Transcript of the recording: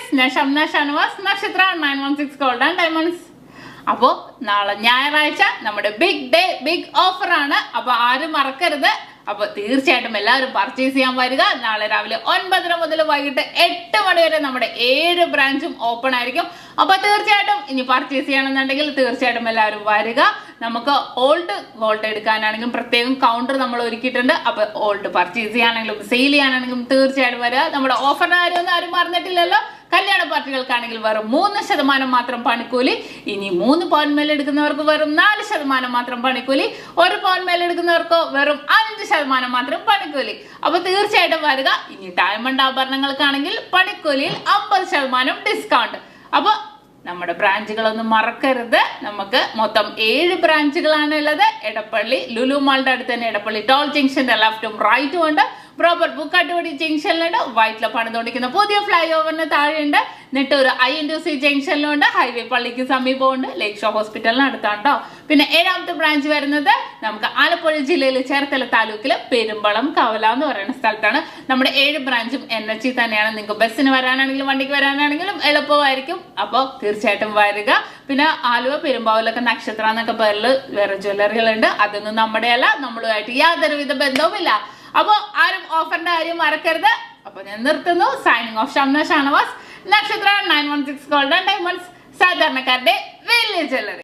Guys, ഞാൻ ഷംന ഷാനവാസ്, നക്ഷത്ര 916 gold and diamonds. അപ്പോൾ നാളെ ഞായറാഴ്ച നമ്മുടെ ബിഗ് ഡേ, ബിഗ് ഓഫർ ആണ്. അപ്പൊ ആരും മറക്കരുത്. അപ്പൊ തീർച്ചയായിട്ടും എല്ലാവരും പർച്ചേസ് ചെയ്യാൻ വരിക. നാളെ രാവിലെ 9:30 മുതൽ വൈകിട്ട് 8 മണി വരെ നമ്മുടെ 7 ബ്രാഞ്ചും ഓപ്പൺ ആയിരിക്കും. അപ്പൊ തീർച്ചയായിട്ടും ഇനി പർച്ചേസ് ചെയ്യണമെന്നുണ്ടെങ്കിൽ തീർച്ചയായിട്ടും എല്ലാവരും വരിക. നമുക്ക് ഓൾഡ് ഗോൾഡ് എടുക്കാനാണെങ്കിലും പ്രത്യേകം കൗണ്ടർ നമ്മൾ ഒരുക്കിയിട്ടുണ്ട്. അപ്പൊ ഓൾഡ് പർച്ചേസ് ചെയ്യാനാണെങ്കിലും സെയിൽ ചെയ്യാനാണെങ്കിലും തീർച്ചയായിട്ടും വരിക. നമ്മുടെ ഓഫറിന്റെ കാര്യമൊന്നും ആരും മറന്നിട്ടില്ലല്ലോ. കല്യാണ പാർട്ടികൾക്കാണെങ്കിൽ വെറും 3% മാത്രം പണിക്കൂലി. ഇനി 3 പവൻ മേൽ എടുക്കുന്നവർക്ക് വെറും 4% മാത്രം പണിക്കൂലി. 1 പവൻ മേൽ എടുക്കുന്നവർക്ക് വെറും 5% മാത്രം പണിക്കൂലി. അപ്പൊ തീർച്ചയായിട്ടും വരിക. ഇനി ഡയമണ്ട് ആഭരണങ്ങൾക്കാണെങ്കിൽ പണിക്കൂലിയിൽ 50% ഡിസ്കൗണ്ട്. അപ്പൊ നമ്മുടെ ബ്രാഞ്ചുകളൊന്നും മറക്കരുത്. നമുക്ക് മൊത്തം 7 ബ്രാഞ്ചുകളാണ് ഉള്ളത്. എടപ്പള്ളി ലുലു മാളിന്റെ അടുത്ത് തന്നെ എടപ്പള്ളി ടോൾ ജംഗ്ഷന്റെ ലെഫ്റ്റും റൈറ്റും ഉണ്ട്. പ്രോപ്പർ ബുക്കാട്ടുപടി ജംഗ്ഷനിലുണ്ട്. വൈറ്റില പണിതുകൊണ്ടിരിക്കുന്ന പുതിയ ഫ്ലൈ ഓവറിന് താഴെയുണ്ട്. നെട്ടൂർ INTC ജംഗ്ഷനിലുണ്ട്. ഹൈവേ പള്ളിക്ക് സമീപമുണ്ട്. ലേക്ക് ഷോ ഹോസ്പിറ്റലിന് അടുത്താണ് കേട്ടോ. പിന്നെ 7ാമത്തെ ബ്രാഞ്ച് വരുന്നത് നമുക്ക് ആലപ്പുഴ ജില്ലയിൽ ചേർത്തല താലൂക്കില് പെരുമ്പളം കവല എന്ന് പറയുന്ന സ്ഥലത്താണ്. നമ്മുടെ 7 ബ്രാഞ്ചും NH തന്നെയാണ്. നിങ്ങൾക്ക് ബസ്സിന് വരാനാണെങ്കിലും വണ്ടിക്ക് വരാനാണെങ്കിലും എളുപ്പമായിരിക്കും. അപ്പോൾ തീർച്ചയായിട്ടും വരിക. പിന്നെ ആലുവ പെരുമ്പാവൂലൊക്കെ നക്ഷത്ര എന്നൊക്കെ പേരിൽ വേറെ ജ്വല്ലറികളുണ്ട്. അതൊന്നും നമ്മുടെ അല്ല, നമ്മളുമായിട്ട് യാതൊരുവിധ ബന്ധവുമില്ല. അപ്പോൾ ആരും ഓഫറിന്റെ കാര്യം മറക്കരുത്. അപ്പൊ ഞാൻ നിർത്തുന്നു. സൈനിങ് ഓഫ്, ഷംന ഷാനവാസ്, നക്ഷത്ര 916 ഗോൾഡ് ആൻഡ് ഡയമണ്ട്സ്, സാധാരണക്കാരുടെ വലിയ ജ്വല്ലറി.